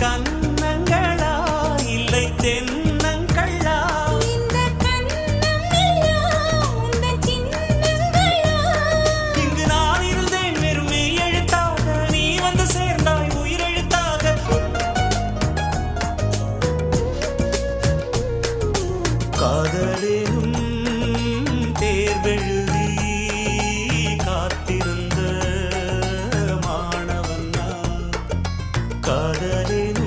கன்னங்களா இல்லை தென்னங்களா? இந்த கண்ணம் எல்லாம் உந்தன் சின்னங்களா? இங்கு நான் இருந்தேன் வெறும் மெய் எழுத்தாக, நீ வந்து சேர்ந்தாய் உயிரெழுத்தாக. காதலேனும் தேர்வெழுதி காத்திருந்த மாணவன் நான். காதலேனும்